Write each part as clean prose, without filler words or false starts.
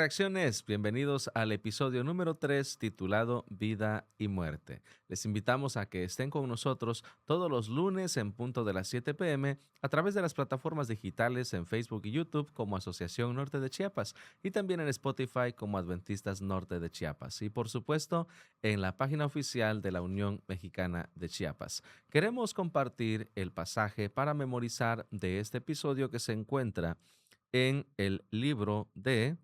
Reacciones, bienvenidos al episodio número 3 titulado Vida y Muerte. Les invitamos a que estén con nosotros todos los lunes en punto de las 7 p.m. a través de las plataformas digitales en Facebook y YouTube como Asociación Norte de Chiapas y también en Spotify como Adventistas Norte de Chiapas y por supuesto en la página oficial de la Unión Mexicana de Chiapas. Queremos compartir el pasaje para memorizar de este episodio que se encuentra en el libro de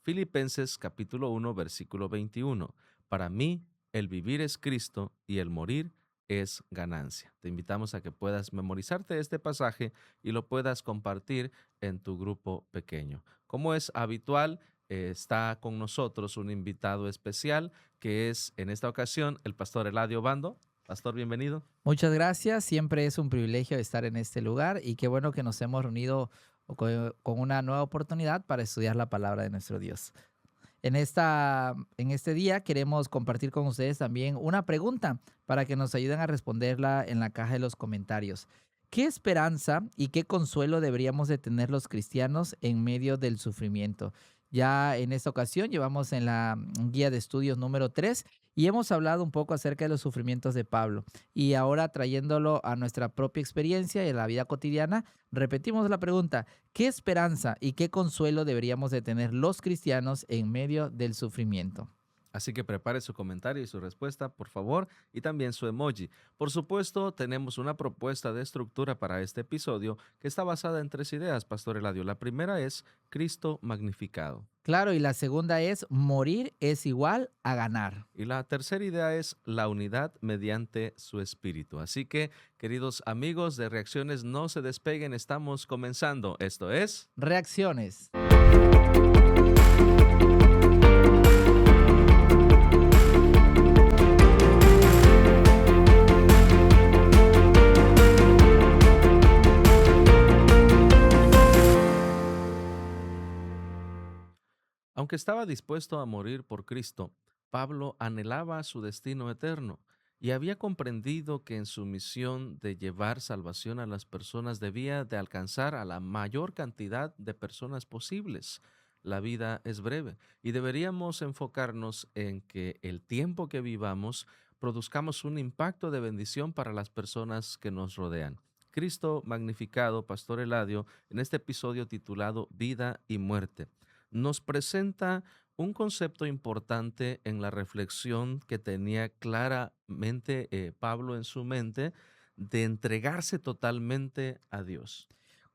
Filipenses capítulo 1, versículo 21. Para mí, el vivir es Cristo y el morir es ganancia. Te invitamos a que puedas memorizarte este pasaje y lo puedas compartir en tu grupo pequeño. Como es habitual, está con nosotros un invitado especial que es en esta ocasión el pastor Eladio Bando. Pastor, bienvenido. Muchas gracias, siempre es un privilegio estar en este lugar y qué bueno que nos hemos reunido con una nueva oportunidad para estudiar la palabra de nuestro Dios. En este día queremos compartir con ustedes también una pregunta para que nos ayuden a responderla en la caja de los comentarios. ¿Qué esperanza y qué consuelo deberíamos de tener los cristianos en medio del sufrimiento? Ya en esta ocasión llevamos en la guía de estudios número 3 y hemos hablado un poco acerca de los sufrimientos de Pablo. Y ahora trayéndolo a nuestra propia experiencia y a la vida cotidiana, repetimos la pregunta: ¿qué esperanza y qué consuelo deberíamos de tener los cristianos en medio del sufrimiento? Así que prepare su comentario y su respuesta, por favor, y también su emoji. Por supuesto, tenemos una propuesta de estructura para este episodio que está basada en tres ideas, Pastor Eladio. La primera es Cristo magnificado. Claro, y la segunda es: morir es igual a ganar. Y la tercera idea es la unidad mediante su espíritu. Así que, queridos amigos de Reacciones, no se despeguen, estamos comenzando. Esto es... Reacciones. Aunque estaba dispuesto a morir por Cristo, Pablo anhelaba su destino eterno y había comprendido que en su misión de llevar salvación a las personas debía de alcanzar a la mayor cantidad de personas posibles. La vida es breve y deberíamos enfocarnos en que el tiempo que vivamos produzcamos un impacto de bendición para las personas que nos rodean. Cristo magnificado, Pastor Eladio, en este episodio titulado Vida y Muerte nos presenta un concepto importante en la reflexión que tenía claramente Pablo en su mente de entregarse totalmente a Dios.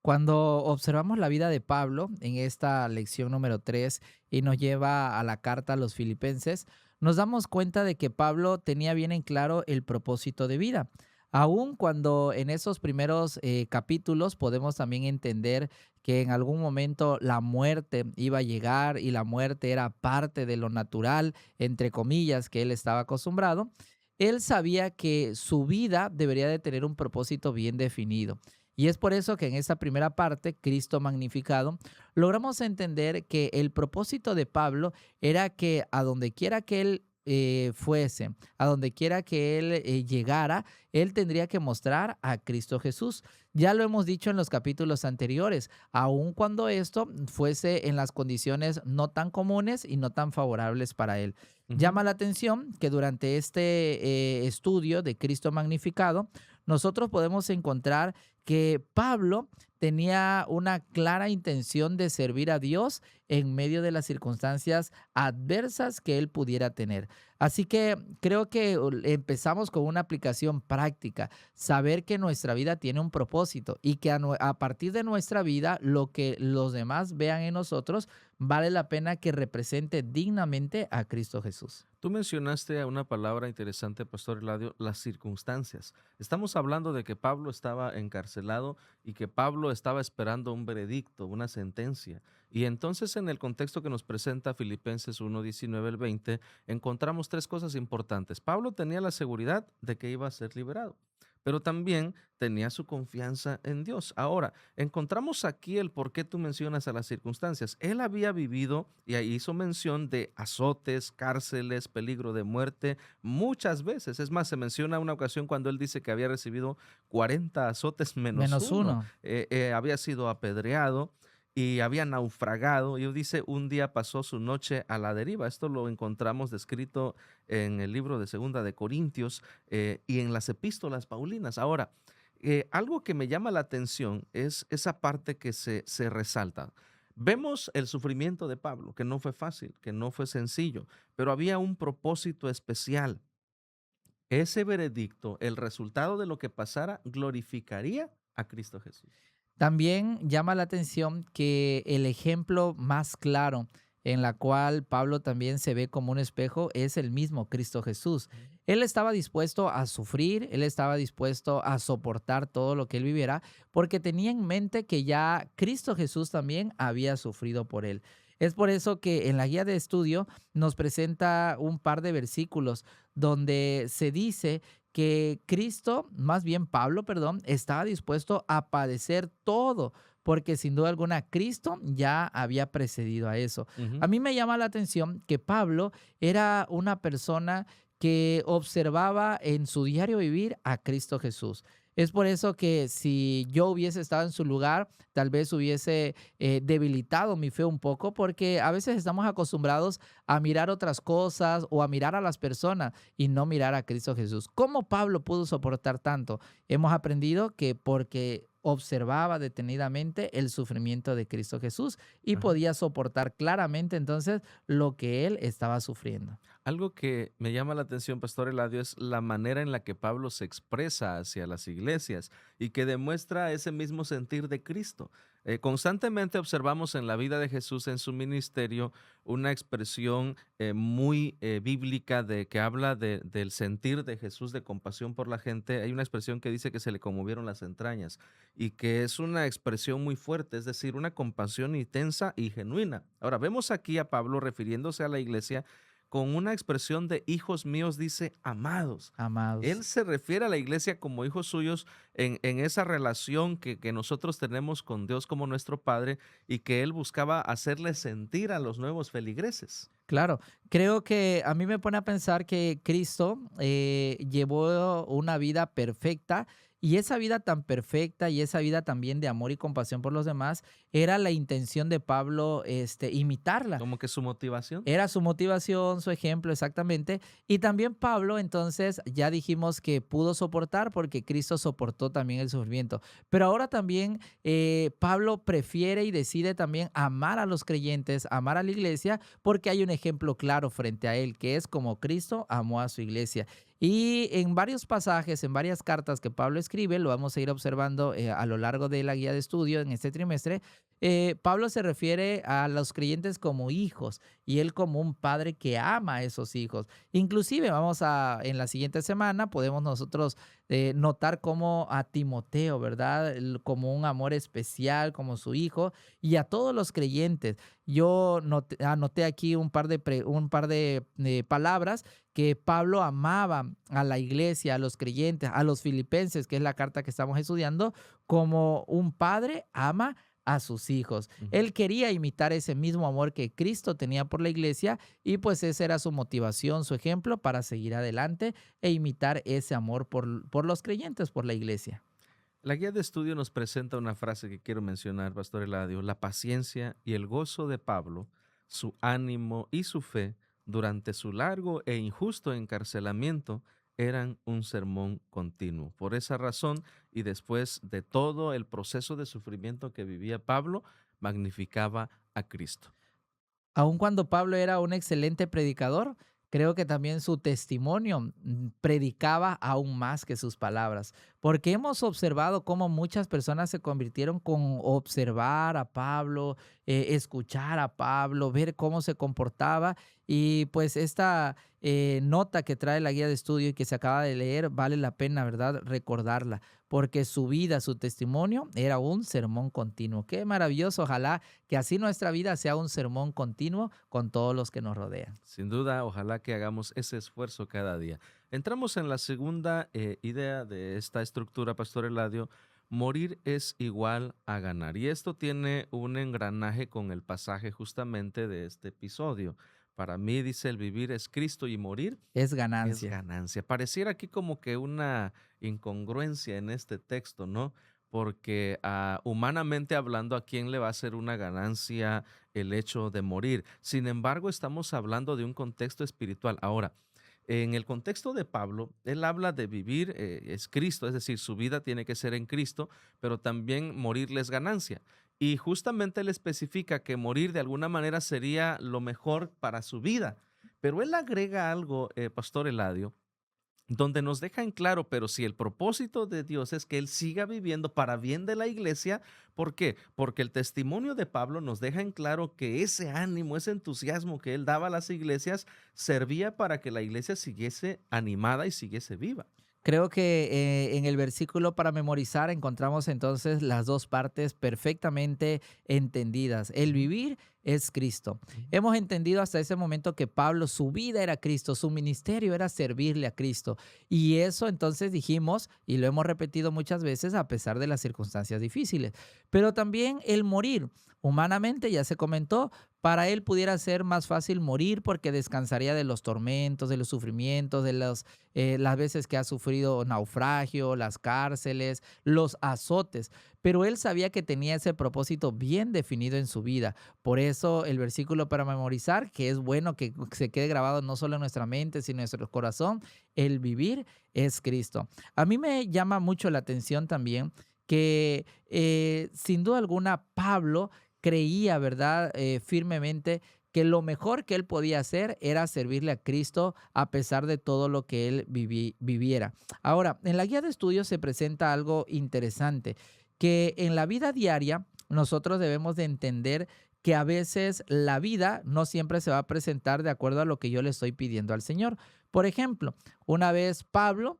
Cuando observamos la vida de Pablo en esta lección número 3 y nos lleva a la carta a los filipenses, nos damos cuenta de que Pablo tenía bien en claro el propósito de vida. Aun cuando en esos primeros capítulos podemos también entender que en algún momento la muerte iba a llegar y la muerte era parte de lo natural, entre comillas, que él estaba acostumbrado, él sabía que su vida debería de tener un propósito bien definido. Y es por eso que en esta primera parte, Cristo magnificado, logramos entender que el propósito de Pablo era que a donde quiera que él fuese, a donde quiera que él llegara, él tendría que mostrar a Cristo Jesús. Ya lo hemos dicho en los capítulos anteriores, aun cuando esto fuese en las condiciones no tan comunes y no tan favorables para él. Ujú. Llama la atención que durante este estudio de Cristo magnificado, nosotros podemos encontrar que Pablo tenía una clara intención de servir a Dios en medio de las circunstancias adversas que él pudiera tener. Así que creo que empezamos con una aplicación práctica, saber que nuestra vida tiene un propósito y que a partir de nuestra vida lo que los demás vean en nosotros vale la pena que represente dignamente a Cristo Jesús. Tú mencionaste a una palabra interesante, Pastor Eladio, las circunstancias. Estamos hablando de que Pablo estaba encarcelado y que Pablo estaba esperando un veredicto, una sentencia. Y entonces en el contexto que nos presenta Filipenses 1, 19 al 20, encontramos tres cosas importantes. Pablo tenía la seguridad de que iba a ser liberado, pero también tenía su confianza en Dios. Ahora, encontramos aquí el por qué tú mencionas a las circunstancias. Él había vivido y ahí hizo mención de azotes, cárceles, peligro de muerte muchas veces. Es más, se menciona una ocasión cuando él dice que había recibido 40 azotes menos Menos uno. uno. Había sido apedreado. y había naufragado. Y dice, un día pasó su noche a la deriva. Esto lo encontramos descrito en el libro de Segunda de Corintios y en las epístolas paulinas. Ahora, algo que me llama la atención es esa parte que se resalta. Vemos el sufrimiento de Pablo, que no fue fácil, que no fue sencillo, pero había un propósito especial. Ese veredicto, el resultado de lo que pasara, glorificaría a Cristo Jesús. También llama la atención que el ejemplo más claro en la cual Pablo también se ve como un espejo es el mismo Cristo Jesús. Mm. Él estaba dispuesto a sufrir, él estaba dispuesto a soportar todo lo que él viviera, porque tenía en mente que ya Cristo Jesús también había sufrido por él. Es por eso que en la guía de estudio nos presenta un par de versículos donde se dice que Cristo, más bien Pablo, perdón, estaba dispuesto a padecer todo, porque sin duda alguna Cristo ya había precedido a eso. Ujú. A mí me llama la atención que Pablo era una persona que observaba en su diario vivir a Cristo Jesús. Es por eso que si yo hubiese estado en su lugar, tal vez hubiese debilitado mi fe un poco, porque a veces estamos acostumbrados a mirar otras cosas o a mirar a las personas y no mirar a Cristo Jesús. ¿Cómo Pablo pudo soportar tanto? Hemos aprendido que porque observaba detenidamente el sufrimiento de Cristo Jesús y Ajá. podía soportar claramente entonces lo que él estaba sufriendo. Algo que me llama la atención, Pastor Eladio, es la manera en la que Pablo se expresa hacia las iglesias y que demuestra ese mismo sentir de Cristo. Constantemente observamos en la vida de Jesús, en su ministerio, una expresión muy bíblica de que habla del sentir de Jesús de compasión por la gente. Hay una expresión que dice que se le conmovieron las entrañas y que es una expresión muy fuerte, es decir, una compasión intensa y genuina. Ahora, vemos aquí a Pablo refiriéndose a la iglesia con una expresión de hijos míos, dice amados. Él Amados. se refiere a la iglesia como hijos suyos en esa relación que nosotros tenemos con Dios como nuestro Padre y que Él buscaba hacerle sentir a los nuevos feligreses. Claro, creo que a mí me pone a pensar que Cristo llevó una vida perfecta y esa vida tan perfecta y esa vida también de amor y compasión por los demás era la intención de Pablo imitarla. Como que su motivación. Era su motivación, su ejemplo, exactamente. Y también Pablo, entonces, ya dijimos que pudo soportar porque Cristo soportó también el sufrimiento. Pero ahora también Pablo prefiere y decide también amar a los creyentes, amar a la iglesia, porque hay un ejemplo claro frente a él, que es como Cristo amó a su iglesia. Y en varios pasajes, en varias cartas que Pablo escribe, lo vamos a ir observando a lo largo de la guía de estudio en este trimestre, Pablo se refiere a los creyentes como hijos y él como un padre que ama a esos hijos. Inclusive en la siguiente semana podemos nosotros notar como a Timoteo, ¿verdad? Como un amor especial, como su hijo y a todos los creyentes. Yo anoté aquí un par de palabras que Pablo amaba a la iglesia, a los creyentes, a los filipenses, que es la carta que estamos estudiando, como un padre ama a sus hijos. Ujú. Él quería imitar ese mismo amor que Cristo tenía por la iglesia y pues esa era su motivación, su ejemplo para seguir adelante e imitar ese amor por los creyentes, por la iglesia. La guía de estudio nos presenta una frase que quiero mencionar, Pastor Eladio: la paciencia y el gozo de Pablo, su ánimo y su fe durante su largo e injusto encarcelamiento eran un sermón continuo. Por esa razón, y después de todo el proceso de sufrimiento que vivía Pablo, magnificaba a Cristo. Aun cuando Pablo era un excelente predicador, creo que también su testimonio predicaba aún más que sus palabras, porque hemos observado cómo muchas personas se convirtieron con observar a Pablo, escuchar a Pablo, ver cómo se comportaba y pues esta nota que trae la guía de estudio y que se acaba de leer vale la pena, ¿verdad?, recordarla, porque su vida, su testimonio era un sermón continuo. Qué maravilloso, ojalá que así nuestra vida sea un sermón continuo con todos los que nos rodean. Sin duda, ojalá que hagamos ese esfuerzo cada día. Entramos en la segunda idea de esta estructura, Pastor Eladio: morir es igual a ganar. Y esto tiene un engranaje con el pasaje justamente de este episodio. Para mí, dice, el vivir es Cristo y morir Es es ganancia. ganancia. Pareciera aquí como que una incongruencia en este texto, ¿no? porque humanamente hablando, ¿a quién le va a ser una ganancia el hecho de morir? Sin embargo, estamos hablando de un contexto espiritual. Ahora, en el contexto de Pablo, él habla de vivir es Cristo, es decir, su vida tiene que ser en Cristo, pero también morirle es ganancia. Y justamente él especifica que morir de alguna manera sería lo mejor para su vida. Pero él agrega algo, Pastor Eladio, donde nos deja en claro, pero si el propósito de Dios es que Él siga viviendo para bien de la iglesia, ¿por qué? Porque el testimonio de Pablo nos deja en claro que ese ánimo, ese entusiasmo que Él daba a las iglesias, servía para que la iglesia siguiese animada y siguiese viva. Creo que en el versículo para memorizar encontramos entonces las dos partes perfectamente entendidas. El Ujú, vivir es Cristo. ujú. Hemos entendido hasta ese momento que Pablo, su vida era Cristo, su ministerio era servirle a Cristo. Y eso entonces dijimos, y lo hemos repetido muchas veces a pesar de las circunstancias difíciles. Pero también el morir. Humanamente, ya se comentó, para él pudiera ser más fácil morir porque descansaría de los tormentos, de los sufrimientos, de las veces que ha sufrido naufragio, las cárceles, los azotes, pero él sabía que tenía ese propósito bien definido en su vida. Por eso el versículo para memorizar, que es bueno que se quede grabado no solo en nuestra mente, sino en nuestro corazón, el vivir es Cristo. A mí me llama mucho la atención también que sin duda alguna Pablo creía, ¿verdad? Firmemente que lo mejor que él podía hacer era servirle a Cristo a pesar de todo lo que él viviera. Ahora, en la guía de estudios se presenta algo interesante, que en la vida diaria nosotros debemos de entender que a veces la vida no siempre se va a presentar de acuerdo a lo que yo le estoy pidiendo al Señor. Por ejemplo, una vez Pablo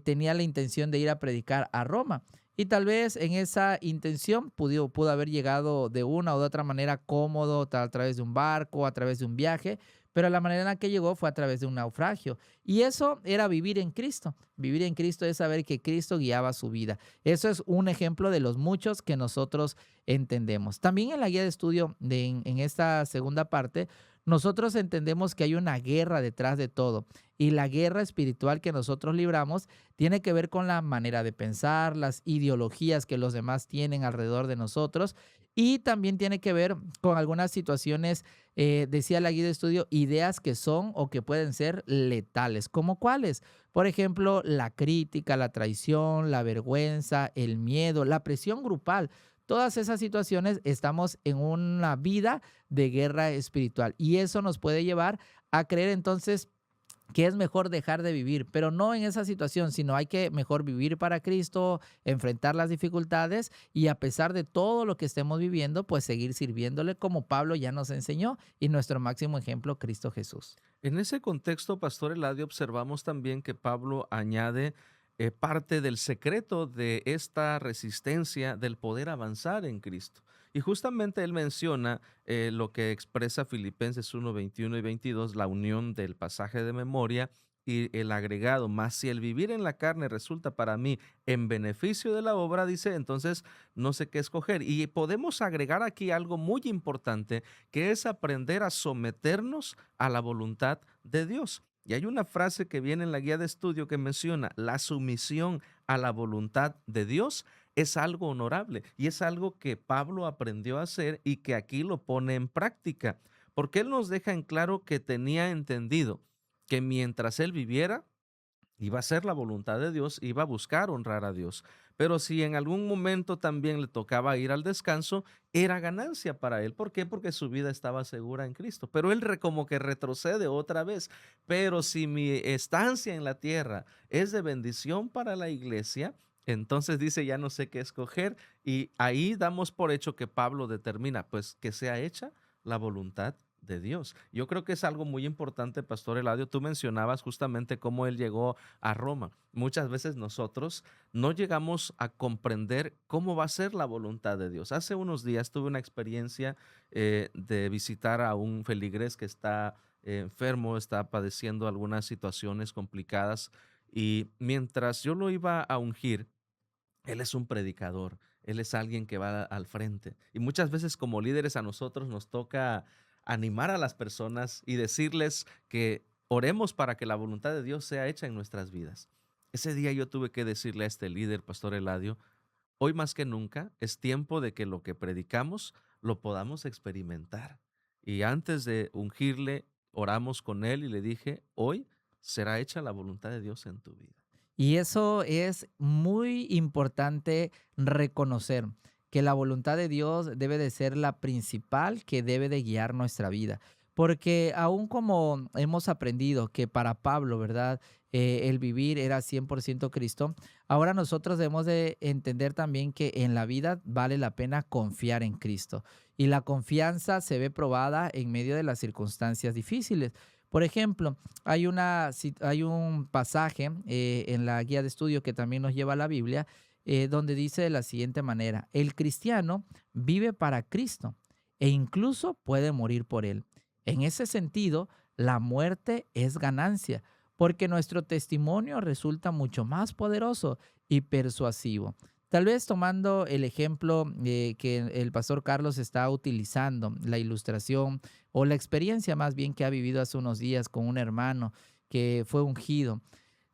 tenía la intención de ir a predicar a Roma. Y tal vez en esa intención pudo haber llegado de una u otra manera cómodo, a través de un barco, a través de un viaje, pero la manera en la que llegó fue a través de un naufragio. Y eso era vivir en Cristo. Vivir en Cristo es saber que Cristo guiaba su vida. Eso es un ejemplo de los muchos que nosotros entendemos. También en la guía de estudio en esta segunda parte, nosotros entendemos que hay una guerra detrás de todo. Y la guerra espiritual que nosotros libramos tiene que ver con la manera de pensar, las ideologías que los demás tienen alrededor de nosotros y también tiene que ver con algunas situaciones, decía la guía de estudio, ideas que son o que pueden ser letales, como cuáles. Por ejemplo, la crítica, la traición, la vergüenza, el miedo, la presión grupal. Todas esas situaciones estamos en una vida de guerra espiritual y eso nos puede llevar a creer entonces que es mejor dejar de vivir, pero no en esa situación, sino hay que mejor vivir para Cristo, enfrentar las dificultades y a pesar de todo lo que estemos viviendo, pues seguir sirviéndole como Pablo ya nos enseñó y nuestro máximo ejemplo, Cristo Jesús. En ese contexto, Pastor Eladio, observamos también que Pablo añade parte del secreto de esta resistencia del poder avanzar en Cristo. Y justamente él menciona lo que expresa Filipenses 1, 21 y 22, la unión del pasaje de memoria y el agregado, más si el vivir en la carne resulta para mí en beneficio de la obra, dice, entonces no sé qué escoger. Y podemos agregar aquí algo muy importante, que es aprender a someternos a la voluntad de Dios. Y hay una frase que viene en la guía de estudio que menciona, la sumisión a la voluntad de Dios es algo honorable y es algo que Pablo aprendió a hacer y que aquí lo pone en práctica, porque él nos deja en claro que tenía entendido que mientras él viviera, iba a ser la voluntad de Dios, iba a buscar honrar a Dios. Pero si en algún momento también le tocaba ir al descanso, era ganancia para él. ¿Por qué? Porque su vida estaba segura en Cristo. Pero él como que retrocede otra vez. Pero si mi estancia en la tierra es de bendición para la iglesia, entonces dice, ya no sé qué escoger. Y ahí damos por hecho que Pablo determina, pues, que sea hecha la voluntad de Dios. Yo creo que es algo muy importante, Pastor Eladio. Tú mencionabas justamente cómo él llegó a Roma. Muchas veces nosotros no llegamos a comprender cómo va a ser la voluntad de Dios. Hace unos días tuve una experiencia de visitar a un feligrés que está enfermo, está padeciendo algunas situaciones complicadas y mientras yo lo iba a ungir, él es un predicador, él es alguien que va al frente. Y muchas veces como líderes a nosotros nos toca animar a las personas y decirles que oremos para que la voluntad de Dios sea hecha en nuestras vidas. Ese día yo tuve que decirle a este líder, Pastor Eladio, Hoy más que nunca es tiempo de que lo que predicamos lo podamos experimentar. Y antes de ungirle, oramos con él y le dije, hoy será hecha la voluntad de Dios en tu vida. Y eso es muy importante reconocer, que la voluntad de Dios debe de ser la principal que debe de guiar nuestra vida. Porque aún como hemos aprendido que para Pablo, ¿verdad? El vivir era 100% Cristo, ahora nosotros debemos de entender también que en la vida vale la pena confiar en Cristo. Y la confianza se ve probada en medio de las circunstancias difíciles. Por ejemplo, hay un pasaje en la guía de estudio que también nos lleva a la Biblia, donde dice de la siguiente manera: el cristiano vive para Cristo e incluso puede morir por él. En ese sentido, la muerte es ganancia, porque nuestro testimonio resulta mucho más poderoso y persuasivo. Tal vez tomando el ejemplo que el pastor Carlos está utilizando, la ilustración o la experiencia más bien que ha vivido hace unos días con un hermano que fue ungido.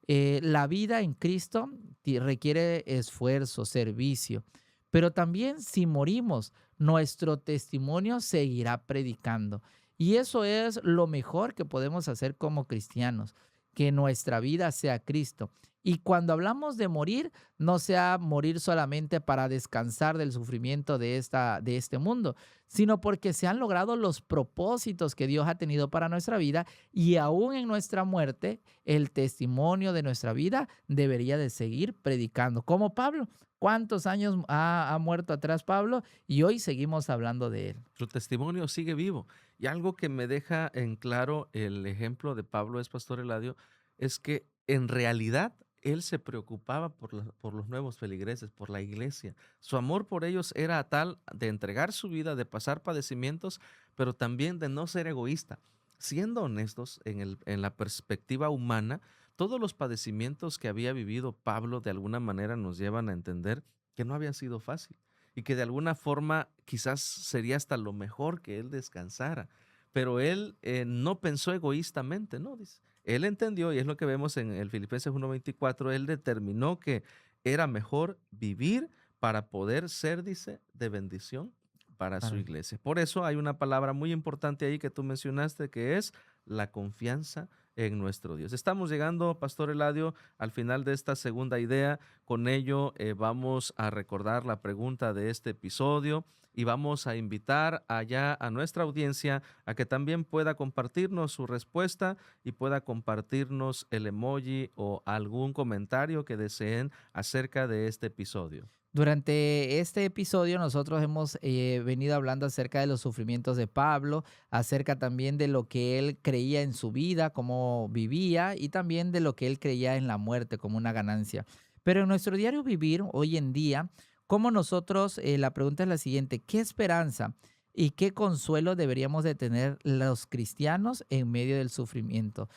La vida en Cristo requiere esfuerzo, servicio, pero también si morimos, nuestro testimonio seguirá predicando. Y eso es lo mejor que podemos hacer como cristianos, que nuestra vida sea Cristo. Y cuando hablamos de morir, no sea morir solamente para descansar del sufrimiento de este mundo, sino porque se han logrado los propósitos que Dios ha tenido para nuestra vida, y aún en nuestra muerte, el testimonio de nuestra vida debería de seguir predicando. Como Pablo, ¿cuántos años ha muerto atrás Pablo? Y hoy seguimos hablando de él. Su testimonio sigue vivo. Y algo que me deja en claro el ejemplo de Pablo es, Pastor Eladio, es que en realidad él se preocupaba por los nuevos feligreses, por la iglesia. Su amor por ellos era tal de entregar su vida, de pasar padecimientos, pero también de no ser egoísta. Siendo honestos en la perspectiva humana, todos los padecimientos que había vivido Pablo de alguna manera nos llevan a entender que no había sido fácil y que de alguna forma quizás sería hasta lo mejor que él descansara. Pero él no pensó egoístamente, ¿no? Dice, él entendió, y es lo que vemos en el Filipenses 1:24, él determinó que era mejor vivir para poder ser, dice, de bendición para su Para- iglesia. Por eso hay una palabra muy importante ahí que tú mencionaste, que es la confianza en nuestro Dios. Estamos llegando, Pastor Eladio, al final de esta segunda idea. Con ello vamos a recordar la pregunta de este episodio y vamos a invitar allá a nuestra audiencia a que también pueda compartirnos su respuesta y pueda compartirnos el emoji o algún comentario que deseen acerca de este episodio. Durante este episodio nosotros hemos venido hablando acerca de los sufrimientos de Pablo, acerca también de lo que él creía en su vida, cómo vivía, y también de lo que él creía en la muerte como una ganancia. Pero en nuestro diario vivir, hoy en día, ¿cómo nosotros, la pregunta es la siguiente: ¿qué esperanza y qué consuelo deberíamos de tener los cristianos en medio del sufrimiento?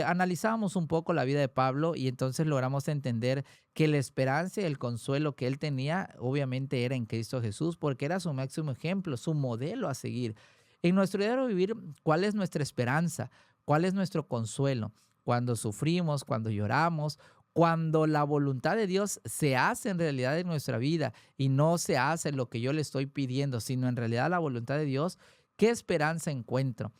Analizábamos un poco la vida de Pablo y entonces logramos entender que la esperanza y el consuelo que él tenía obviamente era en Cristo Jesús, porque era su máximo ejemplo, su modelo a seguir. En nuestro diario vivir, ¿cuál es nuestra esperanza? ¿Cuál es nuestro consuelo? Cuando sufrimos, cuando lloramos, cuando la voluntad de Dios se hace en realidad en nuestra vida y no se hace lo que yo le estoy pidiendo, sino en realidad la voluntad de Dios, ¿qué esperanza encuentro?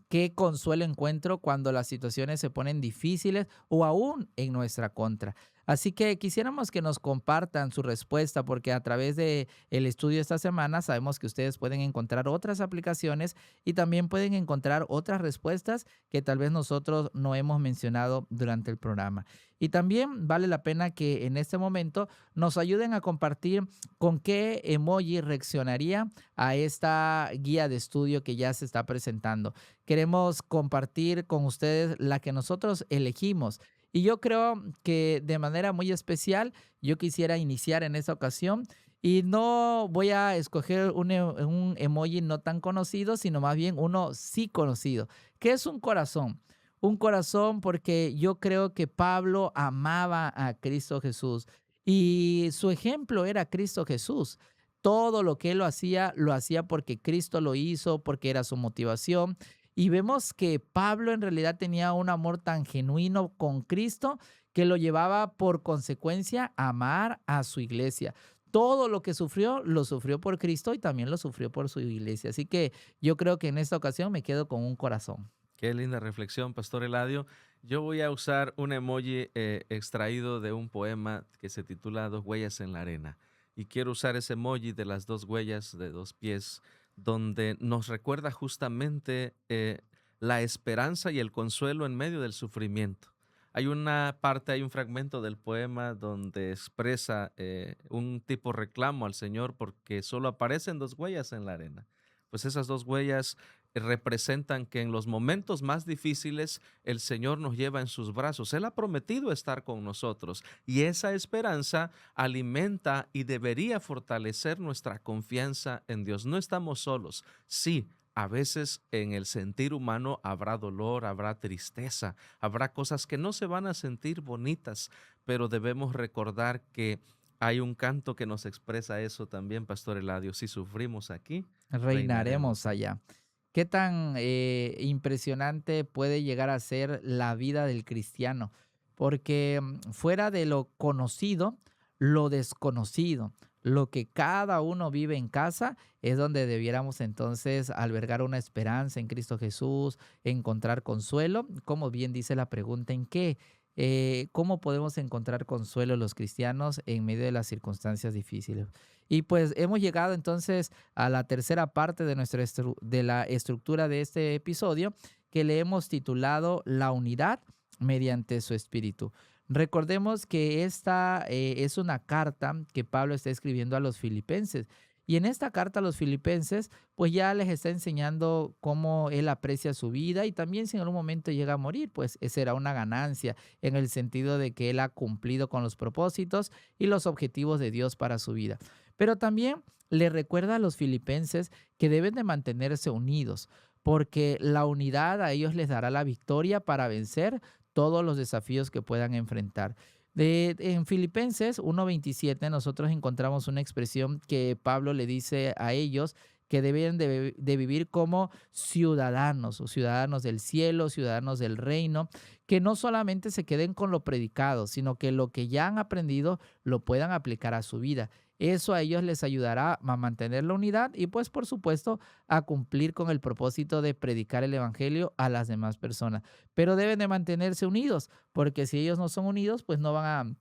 ¿Qué consuelo encuentro cuando las situaciones se ponen difíciles o aún en nuestra contra? Así que quisiéramos que nos compartan su respuesta, porque a través de el estudio de esta semana sabemos que ustedes pueden encontrar otras aplicaciones y también pueden encontrar otras respuestas que tal vez nosotros no hemos mencionado durante el programa. Y también vale la pena que en este momento nos ayuden a compartir con qué emoji reaccionaría a esta guía de estudio que ya se está presentando. Queremos compartir con ustedes la que nosotros elegimos. Y yo creo que de manera muy especial yo quisiera iniciar en esta ocasión, y no voy a escoger un emoji no tan conocido, sino más bien uno sí conocido, que es un corazón. Un corazón porque yo creo que Pablo amaba a Cristo Jesús y su ejemplo era Cristo Jesús. Todo lo que él lo hacía porque Cristo lo hizo, porque era su motivación. Y vemos que Pablo en realidad tenía un amor tan genuino con Cristo que lo llevaba por consecuencia a amar a su iglesia. todo lo que sufrió, lo sufrió por Cristo y también lo sufrió por su iglesia. Así que yo creo que en esta ocasión me quedo con un corazón. Qué linda reflexión, Pastor Eladio. Yo voy a usar un emoji extraído de un poema que se titula Dos huellas en la arena. Y quiero usar ese emoji de las dos huellas de dos pies, donde nos recuerda justamente la esperanza y el consuelo en medio del sufrimiento. Hay una parte, hay un fragmento del poema donde expresa un tipo reclamo al Señor porque solo aparecen dos huellas en la arena. Pues esas dos huellas representan que en los momentos más difíciles el Señor nos lleva en sus brazos. Él ha prometido estar con nosotros y esa esperanza alimenta y debería fortalecer nuestra confianza en Dios. No estamos solos. Sí, a veces en el sentir humano habrá dolor, habrá tristeza, habrá cosas que no se van a sentir bonitas, pero debemos recordar que hay un canto que nos expresa eso también, Pastor Eladio. Si sufrimos aquí, Reinaremos reinaremos allá. allá. ¿Qué tan impresionante puede llegar a ser la vida del cristiano? Porque fuera de lo conocido, lo desconocido, lo que cada uno vive en casa, es donde debiéramos entonces albergar una esperanza en Cristo Jesús, encontrar consuelo. Como bien dice la pregunta, ¿en qué? ¿Cómo podemos encontrar consuelo los cristianos en medio de las circunstancias difíciles? Y pues hemos llegado entonces a la tercera parte de, de la estructura de este episodio, que le hemos titulado La unidad mediante su espíritu. Recordemos que esta es una carta que Pablo está escribiendo a los filipenses. Y en esta carta a los filipenses, pues ya les está enseñando cómo él aprecia su vida y también si en algún momento llega a morir, pues será una ganancia en el sentido de que él ha cumplido con los propósitos y los objetivos de Dios para su vida. Pero también le recuerda a los filipenses que deben de mantenerse unidos, porque la unidad a ellos les dará la victoria para vencer todos los desafíos que puedan enfrentar. En Filipenses 1:27 nosotros encontramos una expresión que Pablo le dice a ellos que deben de vivir como ciudadanos, o ciudadanos del cielo, ciudadanos del reino, que no solamente se queden con lo predicado, sino que lo que ya han aprendido lo puedan aplicar a su vida. Eso a ellos les ayudará a mantener la unidad y pues por supuesto a cumplir con el propósito de predicar el evangelio a las demás personas. Pero deben de mantenerse unidos, porque si ellos no son unidos, pues no van a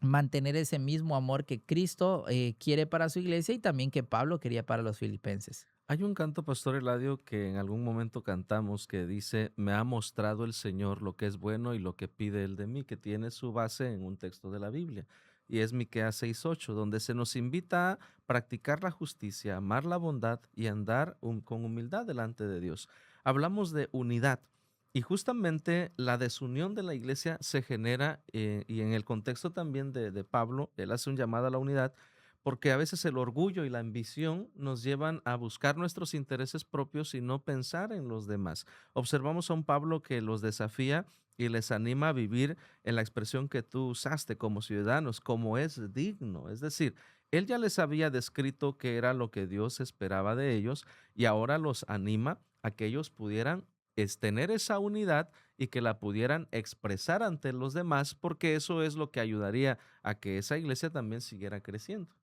mantener ese mismo amor que Cristo quiere para su iglesia y también que Pablo quería para los filipenses. Hay un canto, Pastor Eladio, que en algún momento cantamos que dice, me ha mostrado el Señor lo que es bueno y lo que pide Él de mí, que tiene su base en un texto de la Biblia. Y es Miqueas 6:8, donde se nos invita a practicar la justicia, amar la bondad y andar con humildad delante de Dios. Hablamos de unidad. Y justamente la desunión de la iglesia se genera, y en el contexto también de Pablo, él hace un llamado a la unidad, porque a veces el orgullo y la ambición nos llevan a buscar nuestros intereses propios y no pensar en los demás. Observamos a un Pablo que los desafía y les anima a vivir en la expresión que tú usaste como ciudadanos, como es digno. Es decir, él ya les había descrito qué era lo que Dios esperaba de ellos y ahora los anima a que ellos pudieran tener esa unidad y que la pudieran expresar ante los demás, porque eso es lo que ayudaría a que esa iglesia también siguiera creciendo.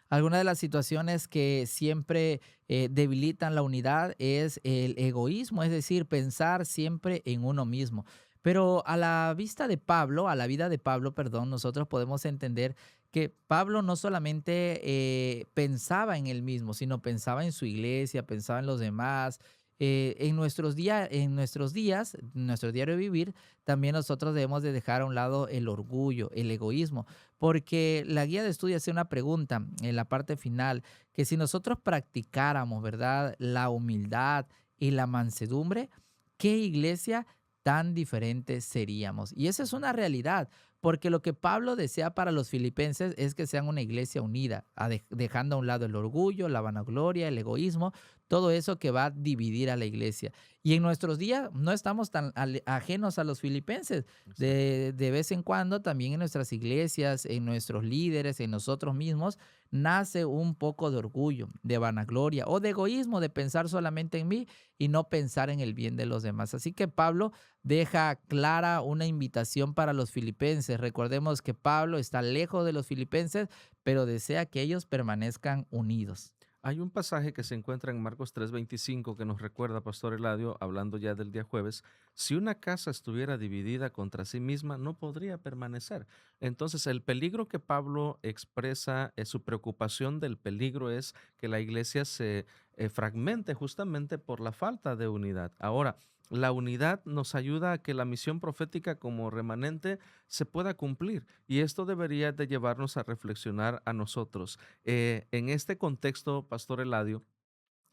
Algunas de las situaciones que siempre debilitan la unidad es el egoísmo, es decir, pensar siempre en uno mismo. Pero a la vista de Pablo, a la vida de Pablo, perdón, nosotros podemos entender que Pablo no solamente pensaba en él mismo, sino pensaba en su iglesia, pensaba en los demás. En nuestros días, en nuestro diario de vivir, también nosotros debemos de dejar a un lado el orgullo, el egoísmo, porque la guía de estudio hace una pregunta en la parte final, que si nosotros practicáramos, ¿verdad?, la humildad y la mansedumbre, ¿qué iglesia tan diferente seríamos? Y esa es una realidad, porque lo que Pablo desea para los filipenses es que sean una iglesia unida, dejando a un lado el orgullo, la vanagloria, el egoísmo, todo eso que va a dividir a la iglesia. Y en nuestros días no estamos tan ajenos a los filipenses. Exacto. De vez en cuando también en nuestras iglesias, en nuestros líderes, en nosotros mismos, nace un poco de orgullo, de vanagloria o de egoísmo, de pensar solamente en mí y no pensar en el bien de los demás. Así que Pablo deja clara una invitación para los filipenses. Recordemos que Pablo está lejos de los filipenses, pero desea que ellos permanezcan unidos. Hay un pasaje que se encuentra en Marcos 3:25 que nos recuerda, Pastor Eladio, hablando ya del día jueves, si una casa estuviera dividida contra sí misma, no podría permanecer. Entonces, el peligro que Pablo expresa, su preocupación del peligro es que la iglesia se fragmente justamente por la falta de unidad. Ahora, la unidad nos ayuda a que la misión profética como remanente se pueda cumplir y esto debería de llevarnos a reflexionar a nosotros. En este contexto, Pastor Eladio,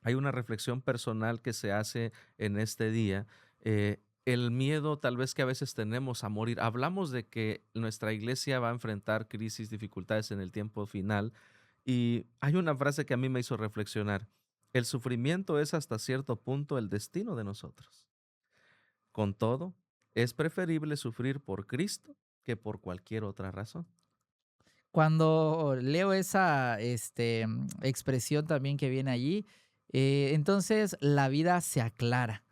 hay una reflexión personal que se hace en este día. El miedo tal vez que a veces tenemos a morir. Hablamos de que nuestra iglesia va a enfrentar crisis, dificultades en el tiempo final y hay una frase que a mí me hizo reflexionar. El sufrimiento es hasta cierto punto el destino de nosotros. Con todo, es preferible sufrir por Cristo que por cualquier otra razón. Cuando leo esa expresión también que viene allí, entonces la vida se aclara.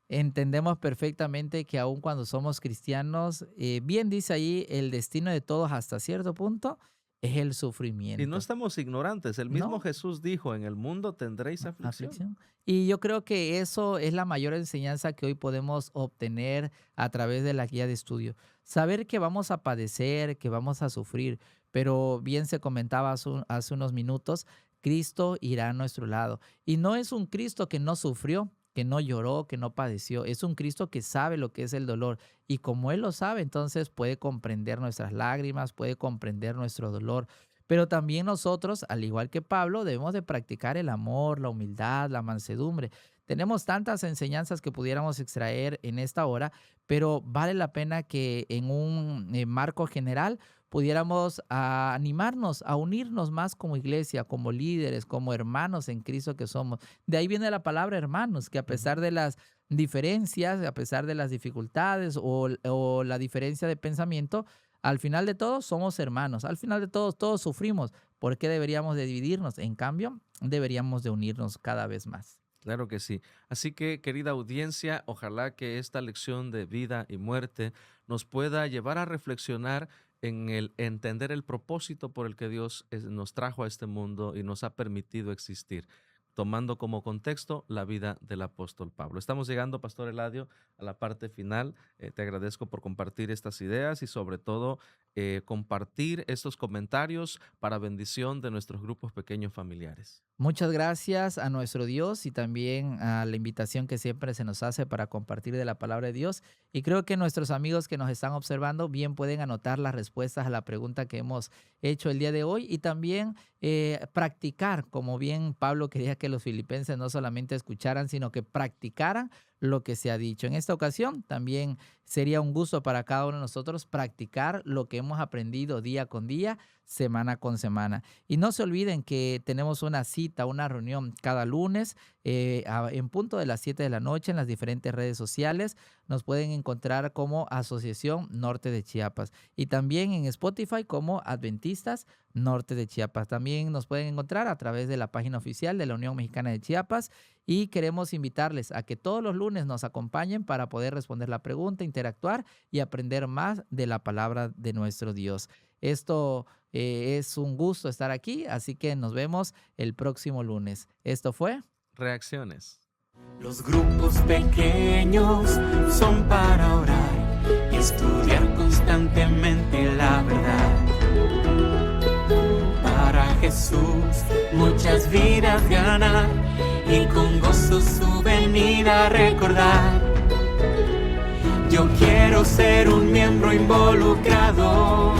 Entendemos perfectamente que aun cuando somos cristianos, bien dice ahí, el destino de todos hasta cierto punto es el Y no sufrimiento, estamos ignorantes. El mismo ¿no? Jesús dijo, en el mundo tendréis aflicción. Aflicción. Y yo creo que eso es la mayor enseñanza que hoy podemos obtener a través de la guía de estudio. Saber que vamos a padecer, que vamos a sufrir, pero bien se comentaba hace unos minutos, Cristo irá a nuestro lado. Y no es un Cristo que no sufrió, que no lloró, que no padeció. Es un Cristo que sabe lo que es el dolor. Y como Él lo sabe, entonces puede comprender nuestras lágrimas, puede comprender nuestro dolor. Pero también nosotros, al igual que Pablo, debemos de practicar el amor, la humildad, la mansedumbre. Tenemos tantas enseñanzas que pudiéramos extraer en esta hora, pero vale la pena que en un marco general pudiéramos animarnos a unirnos más como iglesia, como líderes, como hermanos en Cristo que somos. De ahí viene la palabra hermanos, que a Ujú. pesar de las diferencias, a pesar de las dificultades o la diferencia de pensamiento, al final de todo somos hermanos, al final de todos sufrimos. ¿Por qué deberíamos de dividirnos? En cambio, deberíamos de unirnos cada vez más. Claro que sí. Así que, querida audiencia, ojalá que esta lección de vida y muerte nos pueda llevar a reflexionar en el entender el propósito por el que Dios nos trajo a este mundo y nos ha permitido existir, tomando como contexto la vida del apóstol Pablo. Estamos llegando, Pastor Eladio, a la parte final. Te agradezco por compartir estas ideas y sobre todo compartir estos comentarios para bendición de nuestros grupos pequeños familiares. Muchas gracias a nuestro Dios y también a la invitación que siempre se nos hace para compartir de la palabra de Dios. Y creo que nuestros amigos que nos están observando bien pueden anotar las respuestas a la pregunta que hemos hecho el día de hoy y también practicar, como bien Pablo quería que los filipenses no solamente escucharan, sino que practicaran lo que se ha dicho. En esta ocasión también sería un gusto para cada uno de nosotros practicar lo que hemos aprendido día con día, semana con semana. Y no se olviden que tenemos una cita, una reunión cada lunes en punto de las 7 de la noche en las diferentes redes sociales. Nos pueden encontrar como Asociación Norte de Chiapas y también en Spotify como Adventistas Norte de Chiapas. También nos pueden encontrar a través de la página oficial de la Unión Mexicana de Chiapas y queremos invitarles a que todos los lunes nos acompañen para poder responder la pregunta, interactuar y aprender más de la palabra de nuestro Dios. Esto es un gusto estar aquí, así que nos vemos el próximo lunes. Esto fue Reacciones. Los grupos pequeños son para orar y estudiar constantemente la verdad. Para Jesús muchas vidas ganar y con gozo su venida recordar. Yo quiero ser un miembro involucrado.